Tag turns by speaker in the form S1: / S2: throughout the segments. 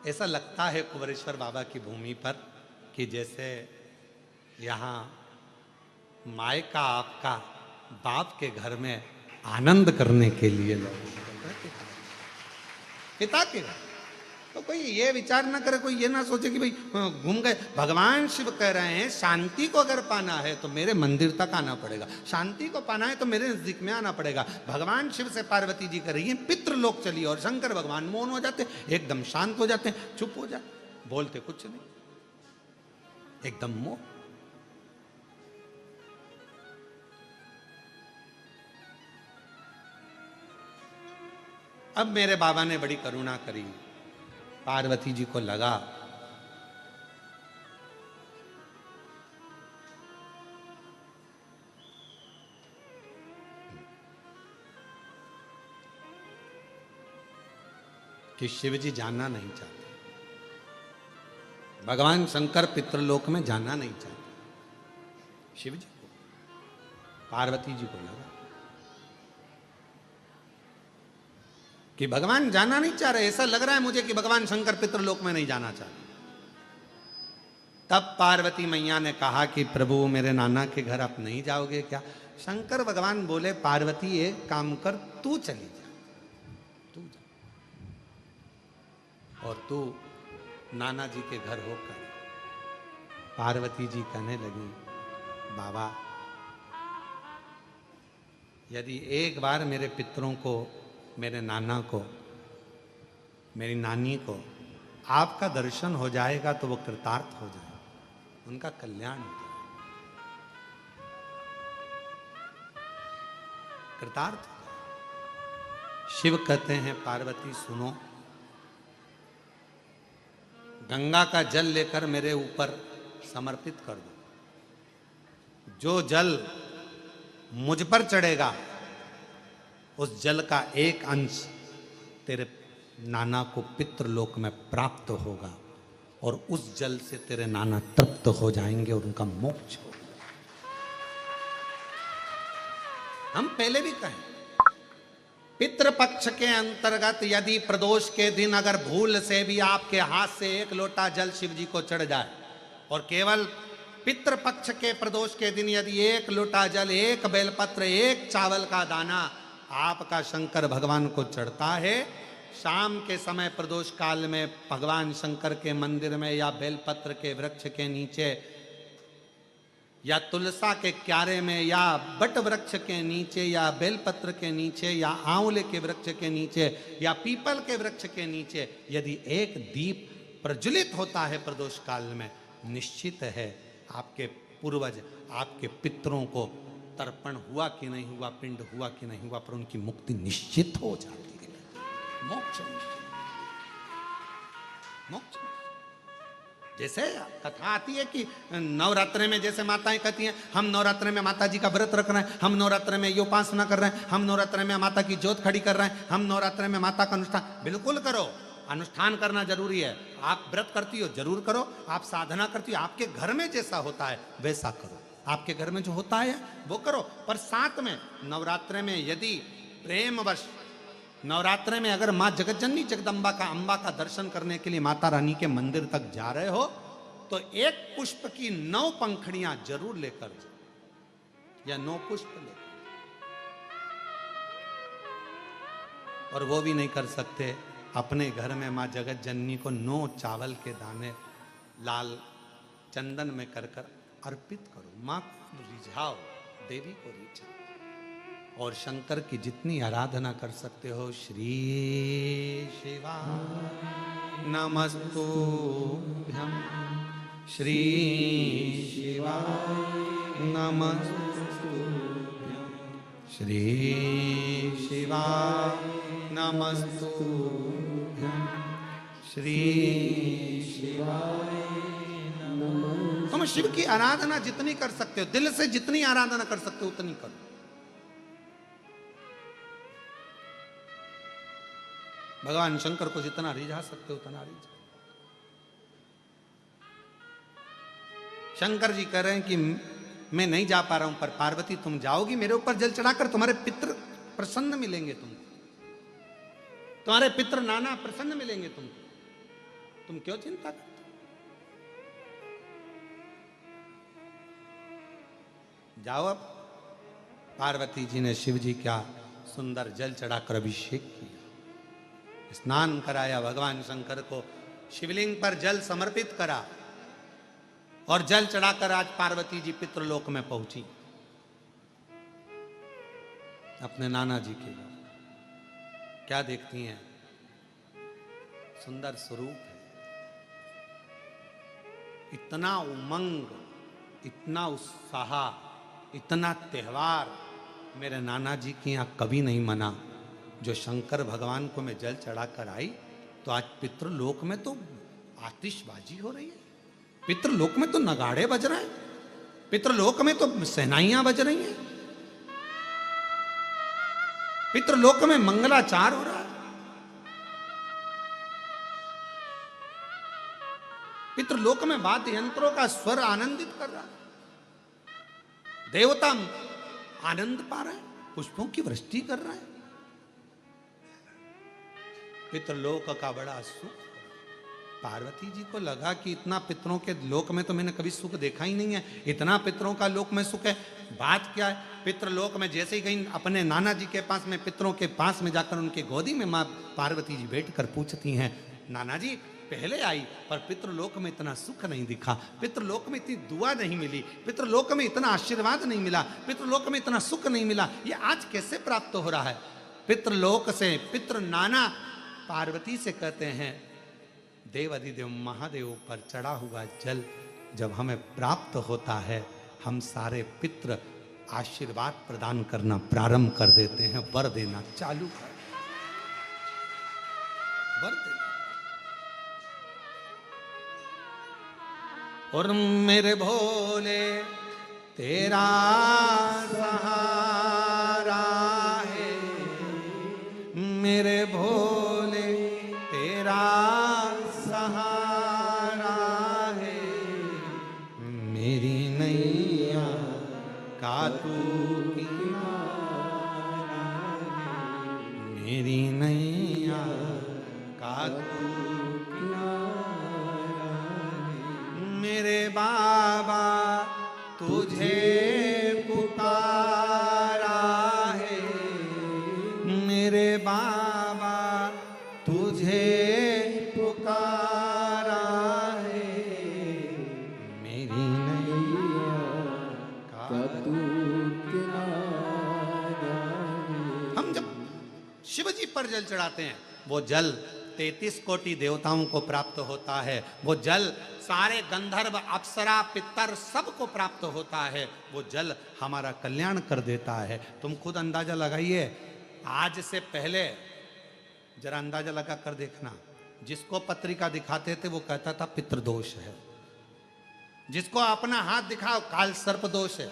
S1: ऐसा लगता है कुंवरेश्वर बाबा की भूमि पर कि जैसे यहाँ मायका आपका बाप के घर में आनंद करने के लिए लोग पिता के घर। तो कोई ये विचार ना करे, कोई ये ना सोचे कि भाई घूम गए। भगवान शिव कह रहे हैं शांति को अगर पाना है तो मेरे मंदिर तक आना पड़ेगा, शांति को पाना है तो मेरे नजदीक में आना पड़ेगा। भगवान शिव से पार्वती जी कर रही है पितृलोक चली, और शंकर भगवान मौन हो जाते, एकदम शांत हो जाते, चुप हो जाते, बोलते कुछ नहीं, एकदम मौन। अब मेरे बाबा ने बड़ी करुणा करी, पार्वती जी को लगा कि शिव जी जाना नहीं चाहते, भगवान शंकर पितृलोक में जाना नहीं चाहते। शिव जी को, पार्वती जी को लगा कि भगवान जाना नहीं चाह रहे, ऐसा लग रहा है मुझे कि भगवान शंकर पितृलोक में नहीं जाना चाहते। तब पार्वती मैया ने कहा कि प्रभु मेरे नाना के घर आप नहीं जाओगे क्या? शंकर भगवान बोले पार्वती एक काम कर, तू चली जा, तू जा, और तू नाना जी के घर होकर। पार्वती जी कहने लगी बाबा यदि एक बार मेरे पितरों को, मेरे नाना को, मेरी नानी को आपका दर्शन हो जाएगा तो वो कृतार्थ हो जाएगा, उनका कल्याण हो जाएगा, कृतार्थ हो जाएगा। शिव कहते हैं पार्वती सुनो, गंगा का जल लेकर मेरे ऊपर समर्पित कर दो, जो जल मुझ पर चढ़ेगा उस जल का एक अंश तेरे नाना को पितृलोक में प्राप्त होगा, और उस जल से तेरे नाना तृप्त हो जाएंगे और उनका मोक्ष होगा। हम पहले भी कहें पितृपक्ष के अंतर्गत यदि प्रदोष के दिन अगर भूल से भी आपके हाथ से एक लोटा जल शिव जी को चढ़ जाए, और केवल पितृपक्ष के प्रदोष के दिन यदि एक लोटा जल, एक बेलपत्र, एक चावल का दाना आपका शंकर भगवान को चढ़ता है, शाम के समय प्रदोष काल में भगवान शंकर के मंदिर में या बेलपत्र के वृक्ष के नीचे या तुलसा के क्यारे में या बट वृक्ष के नीचे या बेलपत्र के नीचे या आंवले के वृक्ष के नीचे या पीपल के वृक्ष के नीचे यदि एक दीप प्रज्वलित होता है प्रदोष काल में, निश्चित है आपके पूर्वज, आपके पितरों को तर्पण हुआ कि नहीं हुआ, पिंड हुआ कि नहीं हुआ, पर उनकी मुक्ति निश्चित हो जाती है, मोक्ष निश्चित, मोक्ष। जैसे कथा आती है कि नवरात्रि में जैसे माताएं कहती हैं हम नवरात्रि में माता जी का व्रत रख रहे हैं, हम नवरात्रि में ये उपासना कर रहे हैं, हम नवरात्रि में माता की ज्योत खड़ी कर रहे हैं, हम नवरात्रि में माता का अनुष्ठान। बिल्कुल करो, अनुष्ठान करना जरूरी है। आप व्रत करती हो जरूर करो, आप साधना करती हो, आपके घर में जैसा होता है वैसा करो, आपके घर में जो होता है वो करो। पर साथ में नवरात्रि में यदि प्रेमवश नवरात्रि में अगर माँ जगतजननी जगदम्बा का, अम्बा का दर्शन करने के लिए माता रानी के मंदिर तक जा रहे हो तो एक पुष्प की 9 पंखड़ियां जरूर लेकर जाओ, या 9 पुष्प लेकर। और वो भी नहीं कर सकते, अपने घर में माँ जगत जननी को 9 चावल के दाने लाल चंदन में कर कर अर्पित करो, माँ को रिझाओ, देवी को रिझाओ। और शंकर की जितनी आराधना कर सकते हो, श्री शिवाय नमस्तुभ्यं, श्री शिवाय नमस्तुभ्यं, श्री शिवाय नमस्तुभ्यं, श्री शिवाय नमस्तुभ्यं। तुम शिव की आराधना जितनी कर सकते हो, दिल से जितनी आराधना कर सकते हो उतनी करो। भगवान शंकर को जितना रिझा सकते हो उतना रिझा। शंकर जी कह रहे हैं कि मैं नहीं जा पा रहा हूं, पर पार्वती तुम जाओगी मेरे ऊपर जल चढ़ाकर, तुम्हारे पितृ प्रसन्न मिलेंगे तुमको, तुम्हारे पितृ नाना प्रसन्न मिलेंगे तुमको। तुम क्यों चिंता करते? जाओ अब। पार्वती जी ने शिव जी का सुंदर जल चढ़ाकर अभिषेक किया, स्नान कराया, भगवान शंकर को शिवलिंग पर जल समर्पित करा और जल चढ़ाकर आज पार्वती जी पितृलोक में पहुंची अपने नाना जी के लिए। क्या देखती हैं? सुंदर स्वरूप है, इतना उमंग, इतना उत्साह, इतना त्योहार मेरे नाना जी के यहाँ कभी नहीं मना। जो शंकर भगवान को मैं जल चढ़ाकर आई तो आज पितृलोक में तो आतिशबाजी हो रही है, पितृलोक में तो नगाड़े बज रहे हैं, पितृलोक में तो सहनाइयां बज रही हैं, पितृलोक में मंगलाचार हो रहा है, पितृलोक में वाद्य यंत्रों का स्वर आनंदित कर रहा है, देवता आनंद पा रहे हैं, पुष्पों की वृष्टि कर रहे हैं। पितृलोक का बड़ा सुख। पार्वती जी को लगा कि इतना पितरों के लोक में तो मैंने कभी सुख देखा ही नहीं है, इतना पितरों का लोक में सुख है। बात क्या है? पितृलोक में जैसे ही गई अपने नाना जी के पास में, पितरों के पास में जाकर उनके गोदी में माँ पार्वती जी बैठकर पूछती हैं, नाना जी पहले आई पर पितृलोक में इतना सुख नहीं दिखा, पितृलोक में इतनी दुआ नहीं मिली, पितृलोक में इतना आशीर्वाद नहीं मिला, पितृलोक में इतना सुख नहीं मिला, ये आज कैसे प्राप्त हो रहा है? पितृलोक से पितृ नाना पार्वती से कहते हैं, देव अधिदेव महादेव पर चढ़ा हुआ जल जब हमें प्राप्त होता है, हम सारे पितृ आशीर्वाद प्रदान करना प्रारंभ कर देते हैं, वर देना चालू कर, वर देना। और मेरे भोले तेरा सहारा है, मेरे भोले तेरा सहारा है, मेरी नैया का तू किनारा है, मेरी नैया का तू मेरे बाबा तुझे पुकारा है, मेरे बाबा तुझे पुकारा है, मेरी नैया का तू किनारा है। हम जब शिव जी पर जल चढ़ाते हैं, वो जल 33 कोटि देवताओं को प्राप्त होता है, वो जल सारे गंधर्व अप्सरा पितर सबको प्राप्त होता है, वो जल हमारा कल्याण कर देता है। तुम खुद अंदाजा लगाइए, आज से पहले जरा अंदाजा लगा कर देखना, जिसको पत्रिका दिखाते थे वो कहता था पितृदोष है, जिसको अपना हाथ दिखाओ काल सर्प दोष है।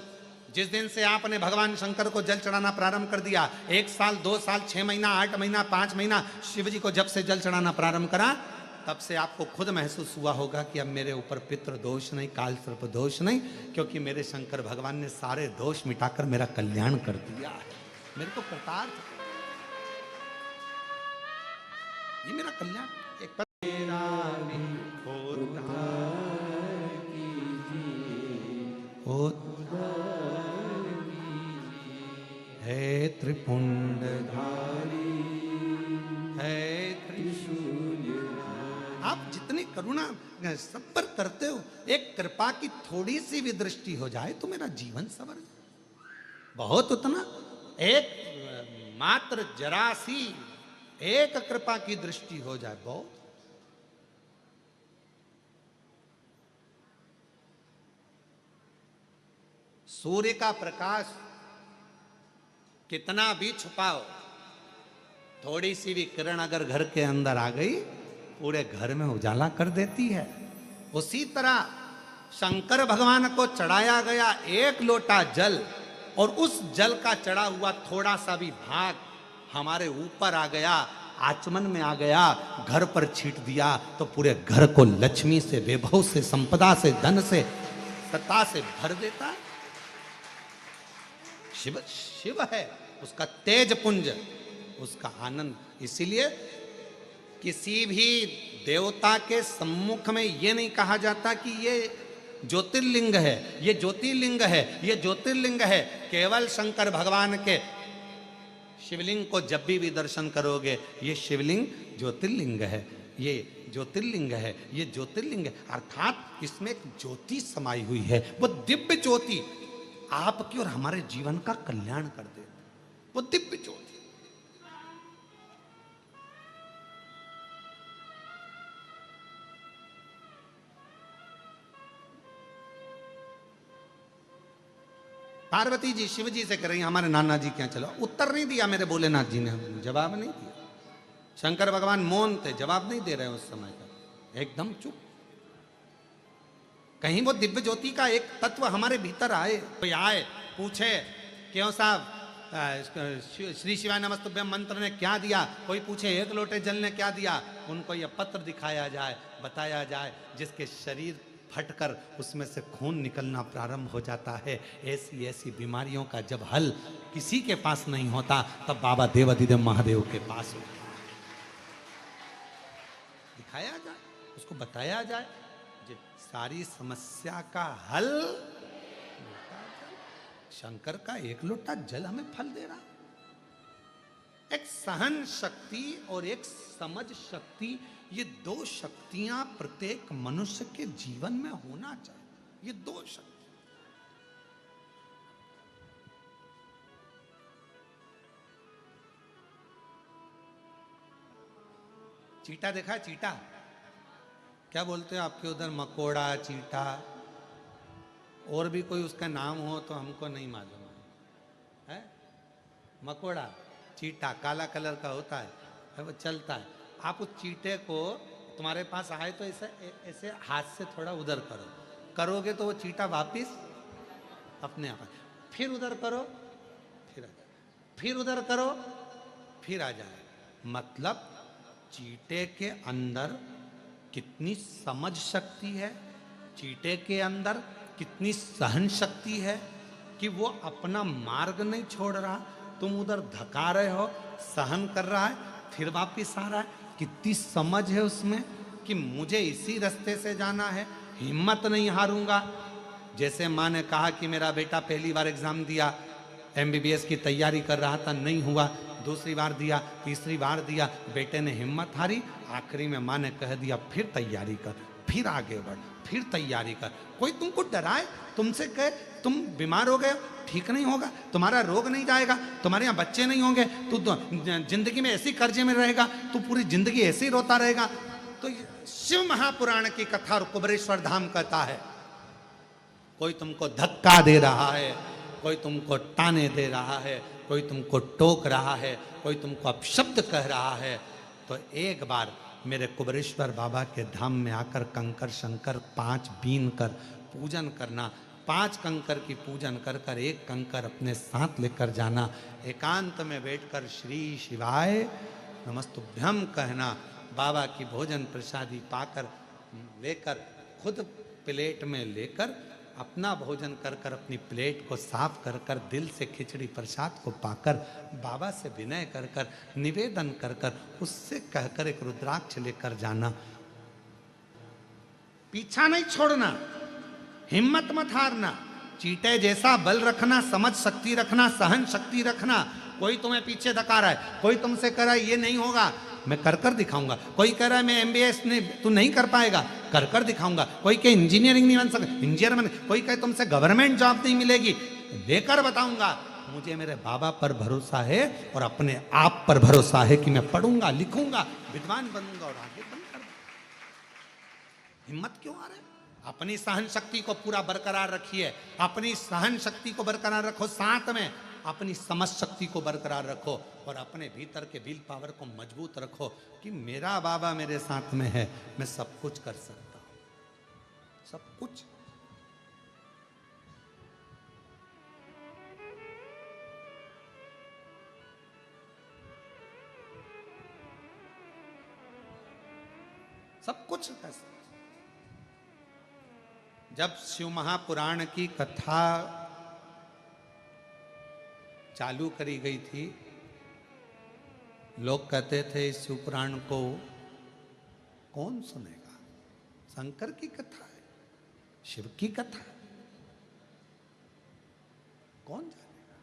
S1: जिस दिन से आपने भगवान शंकर को जल चढ़ाना प्रारंभ कर दिया, 1 साल 2 साल 6 महीना 8 महीना 5 महीना शिव जी को जब से जल चढ़ाना प्रारंभ करा, तब से आपको खुद महसूस हुआ होगा कि अब मेरे ऊपर पितृ दोष नहीं, काल सर्प दोष नहीं, क्योंकि मेरे शंकर भगवान ने सारे दोष मिटाकर मेरा कल्याण कर दिया है। मेरे को कृतार्थ, ये मेरा कल्याण एक है त्रिपुंडधारी है त्रिशूल। आप जितनी करुणा सब पर करते हो, एक कृपा की थोड़ी सी भी दृष्टि हो जाए तो मेरा जीवन सवर जाए। बहुत उतना एक मात्र जरा सी एक कृपा की दृष्टि हो जाए, बहुत। सूर्य का प्रकाश कितना भी छुपाओ, थोड़ी सी भी किरण अगर घर के अंदर आ गई पूरे घर में उजाला कर देती है। उसी तरह शंकर भगवान को चढ़ाया गया 1 लोटा जल, और उस जल का चढ़ा हुआ थोड़ा सा भी भाग हमारे ऊपर आ गया, आचमन में आ गया, घर पर छीट दिया तो पूरे घर को लक्ष्मी से, वैभव से, संपदा से, धन से, सत्ता से भर देता है। शिव शिव है, उसका तेज पुंज, उसका आनंद। इसीलिए किसी भी देवता के सम्मुख में ये नहीं कहा जाता कि ये ज्योतिर्लिंग है, ये ज्योतिर्लिंग है, ये ज्योतिर्लिंग है। केवल शंकर भगवान के शिवलिंग को जब भी दर्शन करोगे, ये शिवलिंग ज्योतिर्लिंग है, ये ज्योतिर्लिंग है, ये ज्योतिर्लिंग है। अर्थात इसमें एक ज्योति समाई हुई है, वो दिव्य ज्योति आपके और हमारे जीवन का कल्याण कर दे, वो दिव्य ज्योति। पार्वती जी शिव जी से कह रही हमारे नाना जी क्या चलो, उत्तर नहीं दिया मेरे भोलेनाथ जी ने, जवाब नहीं दिया। शंकर भगवान मौन थे, जवाब नहीं दे रहे उस समय का, एकदम चुप। कहीं वो दिव्य ज्योति का एक तत्व हमारे भीतर आए, कोई आए पूछे क्यों साहब श्री शिवाय नमस्तुभ्यम मंत्र ने क्या दिया, कोई पूछे एक लोटे जल ने क्या दिया, उनको यह पत्र दिखाया जाए, बताया जाए, जिसके शरीर फटकर उसमें से खून निकलना प्रारंभ हो जाता है। ऐसी ऐसी बीमारियों का जब हल किसी के पास नहीं होता, तब बाबा देवाधिदेव महादेव के पास होता है। दिखाया जाए, उसको बताया जाए, जो सारी समस्या का हल शंकर का एक लोटा जल हमें फल दे रहा। एक सहन शक्ति और एक समझ शक्ति, ये दो शक्तियां प्रत्येक मनुष्य के जीवन में होना चाहिए, ये दो शक्ति। चीटा देखा है? चीटा क्या बोलते हो आपके उधर? मकोड़ा, चीटा, और भी कोई उसका नाम हो तो हमको नहीं मालूम है। मकोड़ा, चीटा काला कलर का होता है, वो चलता है। आप उस चीटे को तुम्हारे पास आए तो ऐसे ऐसे हाथ से थोड़ा उधर करो, करोगे तो वो चीटा वापिस अपने आप, फिर उधर करो फिर आ जाए, फिर उधर करो फिर आ जाए। मतलब चीटे के अंदर कितनी समझ शक्ति है, चीटे के अंदर कितनी सहन शक्ति है कि वो अपना मार्ग नहीं छोड़ रहा, तुम उधर धका रहे हो, सहन कर रहा है, फिर वापिस आ रहा है। कितनी समझ है उसमें कि मुझे इसी रास्ते से जाना है, हिम्मत नहीं हारूंगा। जैसे माँ ने कहा कि मेरा बेटा पहली बार एग्जाम दिया, एमबीबीएस की तैयारी कर रहा था, नहीं हुआ, दूसरी बार दिया, तीसरी बार दिया, बेटे ने हिम्मत हारी, आखिरी में माँ ने कह दिया फिर तैयारी कर, फिर आगे बढ़, फिर तैयारी कर। कोई तुमको डराए, तुमसे कहे तुम बीमार हो गए, ठीक नहीं होगा, तुम्हारा रोग नहीं जाएगा, तुम्हारे यहाँ बच्चे नहीं होंगे, तू तो जिंदगी में ऐसी कर्जे में रहेगा, तू पूरी जिंदगी ऐसे ही रोता रहेगा। तो शिव महापुराण की कथा और कुबरेश्वर धाम कहता है, कोई तुमको धक्का दे रहा है, कोई तुमको ताने दे रहा है, कोई तुमको टोक रहा है, कोई तुमको अपशब्द कह रहा है, तो एक बार मेरे कुबरेश्वर बाबा के धाम में आकर कंकर शंकर 5 बीन कर पूजन करना, 5 कंकर की पूजन कर कर एक कंकर अपने साथ लेकर जाना, एकांत में बैठकर श्री शिवाय नमस्तुभ्यम कहना, बाबा की भोजन प्रसादी पाकर लेकर खुद प्लेट में लेकर अपना भोजन कर कर अपनी प्लेट को साफ कर कर दिल से खिचड़ी प्रसाद को पाकर बाबा से विनय कर कर निवेदन कर कर उससे कहकर एक रुद्राक्ष लेकर जाना। पीछा नहीं छोड़ना, हिम्मत मत हारना, चीटे जैसा बल रखना, समझ शक्ति रखना, सहन शक्ति रखना। कोई तुम्हें पीछे धका रहा है, कोई तुमसे कह रहा है ये नहीं होगा, मैं कर कर दिखाऊंगा, कोई कह रहा है मैं एमबीएस नहीं, तू नहीं कर पाएगा, कर कर दिखाऊंगा, कोई कहे इंजीनियरिंग नहीं बन सकता, इंजीनियर बन, कोई कहे तुमसे गवर्नमेंट जॉब नहीं मिलेगी, लेकर बताऊंगा। मुझे मेरे बाबा पर भरोसा है और अपने आप पर भरोसा है कि मैं पढ़ूंगा, लिखूंगा, विद्वान बनूंगा और आगे बनकर। हिम्मत क्यों आ रहा है? अपनी सहन शक्ति को पूरा बरकरार रखिए, अपनी सहन शक्ति को बरकरार रखो, साथ में अपनी समझ शक्ति को बरकरार रखो और अपने भीतर के विल पावर को मजबूत रखो कि मेरा बाबा मेरे साथ में है, मैं सब कुछ कर सकता हूं, सब कुछ। सब कुछ कर सकता। जब शिव महापुराण की कथा चालू करी गई थी, लोग कहते थे इस शिव पुराण को कौन सुनेगा? शंकर की कथा है, शिव की कथा है, कौन जानेगा?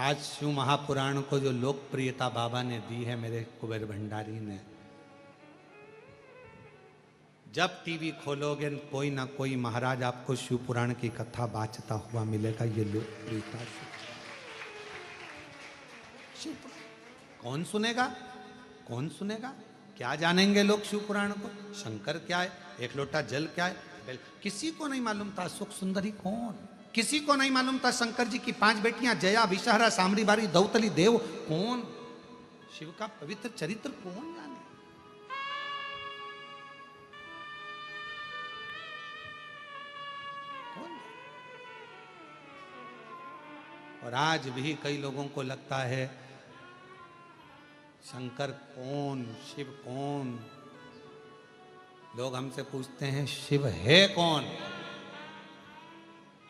S1: आज शिव महापुराण को जो लोकप्रियता बाबा ने दी है, मेरे कुबेर भंडारी ने, जब टीवी खोलोगे कोई ना कोई महाराज आपको शिव पुराण की कथा बाचता हुआ मिलेगा। ये लोकप्रियता शिव पुराण कौन सुनेगा? कौन सुनेगा? क्या जानेंगे लोग शिव पुराण को? शंकर क्या है, एक लोटा जल क्या है? किसी को नहीं मालूम था सुख सुंदरी कौन, किसी को नहीं मालूम था शंकर जी की 5 बेटियां जया, विषहरा, सामरी बारी, दौतली, देव कौन, शिव का पवित्र चरित्र कौन जाने? और आज भी कई लोगों को लगता है शंकर कौन, शिव कौन। लोग हमसे पूछते हैं शिव है कौन?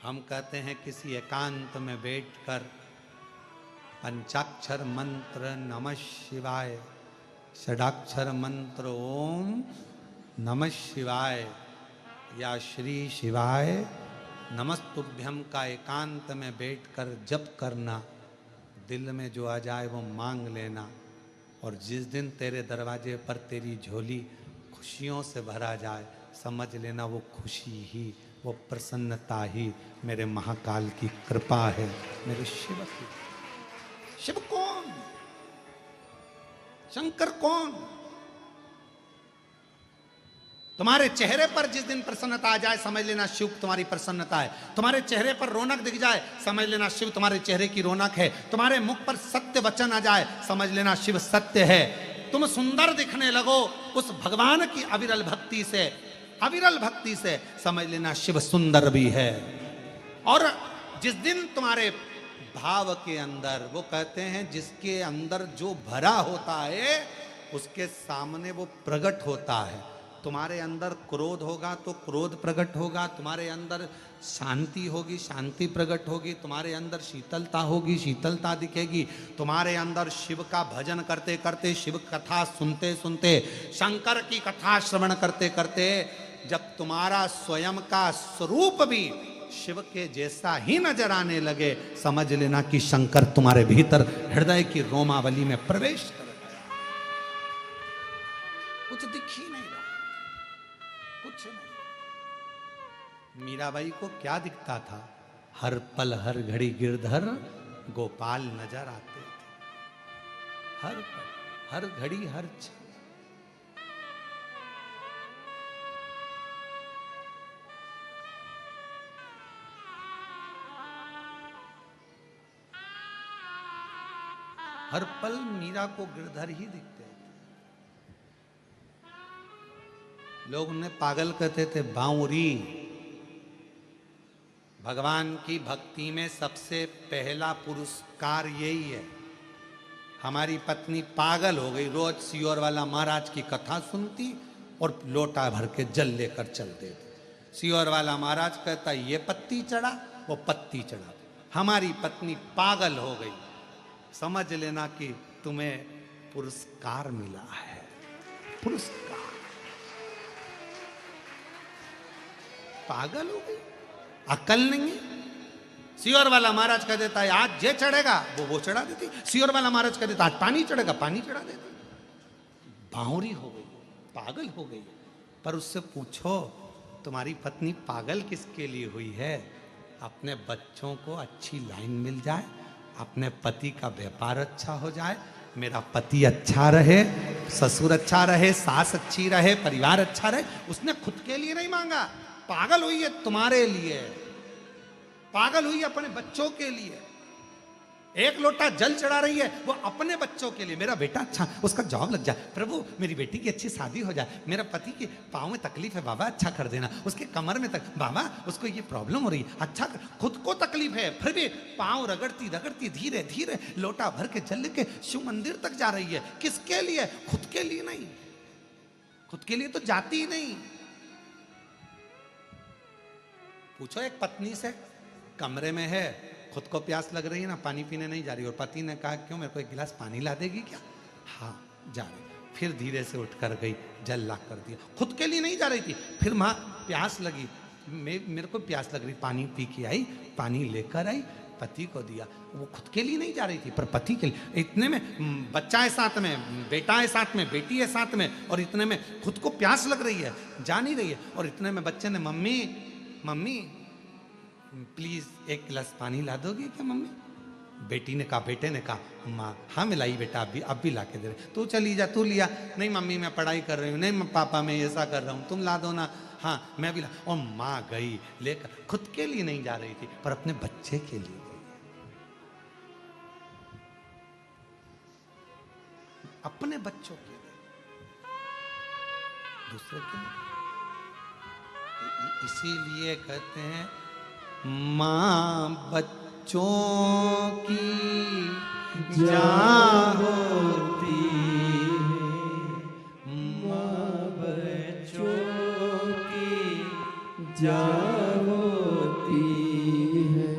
S1: हम कहते हैं किसी एकांत में बैठकर पंचाक्षर मंत्र नमः शिवाय, षडाक्षर मंत्र ओम नमः शिवाय या श्री शिवाय नमस्तुभ्यम का एकांत में बैठकर जप करना, दिल में जो आ जाए वो मांग लेना, और जिस दिन तेरे दरवाजे पर तेरी झोली खुशियों से भरा जाए, समझ लेना वो खुशी ही, वो प्रसन्नता ही मेरे महाकाल की कृपा है, मेरे शिव की। शिव कौन? शंकर कौन? तुम्हारे चेहरे पर जिस दिन प्रसन्नता आ जाए, समझ लेना शिव तुम्हारी प्रसन्नता है। तुम्हारे चेहरे पर रौनक दिख जाए, समझ लेना शिव तुम्हारे चेहरे की रौनक है। तुम्हारे मुख पर सत्य वचन आ जाए, समझ लेना शिव सत्य है। तुम सुंदर दिखने लगो उस भगवान की अविरल भक्ति से, अविरल भक्ति से, समझ लेना शिव सुंदर भी है। और जिस दिन तुम्हारे भाव के अंदर, वो कहते हैं जिसके अंदर जो भरा होता है उसके सामने वो प्रकट होता है। तुम्हारे अंदर क्रोध होगा तो क्रोध प्रकट होगा, तुम्हारे अंदर शांति होगी, शांति प्रकट होगी, तुम्हारे अंदर शीतलता होगी, शीतलता दिखेगी। तुम्हारे अंदर शिव का भजन करते करते, शिव कथा सुनते सुनते, शंकर की कथा श्रवण करते करते, जब तुम्हारा स्वयं का स्वरूप भी शिव के जैसा ही नजर आने लगे, समझ लेना कि शंकर तुम्हारे भीतर हृदय की रोमावली में प्रवेश कर गया। कुछ दिख ही नहीं रहा, कुछ नहीं। मीराबाई को क्या दिखता था? हर पल हर घड़ी गिरधर गोपाल नजर आते थे, हर पल हर घड़ी हर क्षण। हर पल मीरा को गिरधर ही दिखते थे। लोग उन्हें पागल कहते थे, बाउरी। भगवान की भक्ति में सबसे पहला पुरस्कार यही है। हमारी पत्नी पागल हो गई, रोज सियोर वाला महाराज की कथा सुनती और लोटा भर के जल लेकर चलते थे। सियोर वाला महाराज कहता ये पत्ती चढ़ा, वो पत्ती चढ़ा। हमारी पत्नी पागल हो गई। समझ लेना कि तुम्हें पुरस्कार मिला है, पुरस्कार। पागल हो गई, अकल नहीं है। सियोर वाला महाराज कह देता है आज जे चढ़ेगा वो चढ़ा देती। सियोर वाला महाराज कह देता आज पानी चढ़ेगा, पानी चढ़ा देती। बावरी हो गई, पागल हो गई। पर उससे पूछो तुम्हारी पत्नी पागल किसके लिए हुई है? अपने बच्चों को अच्छी लाइन मिल जाए, अपने पति का व्यापार अच्छा हो जाए, मेरा पति अच्छा रहे, ससुर अच्छा रहे, सास अच्छी रहे, परिवार अच्छा रहे। उसने खुद के लिए नहीं मांगा। पागल हुई है तुम्हारे लिए, पागल हुई है अपने बच्चों के लिए। एक लोटा जल चढ़ा रही है वो अपने बच्चों के लिए, मेरा बेटा अच्छा, उसका जॉब लग जाए, प्रभु मेरी बेटी की अच्छी शादी हो जाए, मेरा पति के पाँव में तकलीफ है बाबा अच्छा कर देना, उसके कमर में तक बाबा उसको ये प्रॉब्लम हो रही है अच्छा कर। खुद को तकलीफ है फिर भी पाँव रगड़ती रगड़ती धीरे धीरे लोटा भर के जल के शिव मंदिर तक जा रही है। किसके लिए? खुद के लिए नहीं, खुद के लिए तो जाती ही नहीं। पूछो एक पत्नी से, कमरे में है, खुद को प्यास लग रही है ना, पानी पीने नहीं जा रही, और पति ने कहा क्यों, मेरे को एक गिलास पानी ला देगी क्या? हाँ जा रही। फिर धीरे से उठकर गई, जल ला कर दिया। खुद के लिए नहीं जा रही थी, फिर माँ प्यास लगी, मेरे को प्यास लग रही, पानी पी के आई, पानी लेकर आई, पति को दिया। वो खुद के लिए नहीं जा रही थी पर पति के लिए। इतने में बच्चा है साथ में, बेटा है साथ में, बेटी है साथ में, और इतने में खुद को प्यास लग रही है, जा नहीं रही है। और इतने में बच्चे ने मम्मी मम्मी प्लीज एक गिलास पानी ला दोगे क्या मम्मी? बेटी ने कहा, बेटे ने कहा, माँ हाँ मैं लाई बेटा, अब भी ला के दे रहे। तू चली जा, तू लिया। नहीं मम्मी मैं पढ़ाई कर रही हूँ, नहीं पापा मैं ऐसा कर रहा हूँ, तुम ला दो ना। हाँ मैं भी ला। और माँ गई लेकर, खुद के लिए नहीं जा रही थी पर अपने बच्चे के लिए गई, अपने बच्चों के लिए, दूसरे के लिए। इसीलिए कहते हैं माँ बच्चों की जान होती है, माँ बच्चों की जान होती है।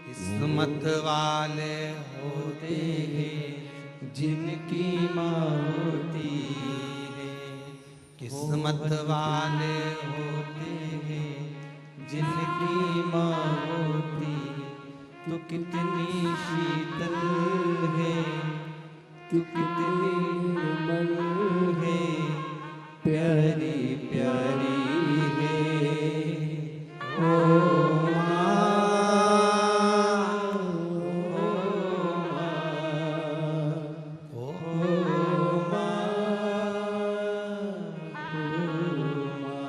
S1: किस्मत वाले होते हैं जिनकी माँ होती है, किस्मत वाले होते हैं जिनकी माँ होती। तू कितनी शीतल है, तू कितनी निर्मल है, प्यारी प्यारी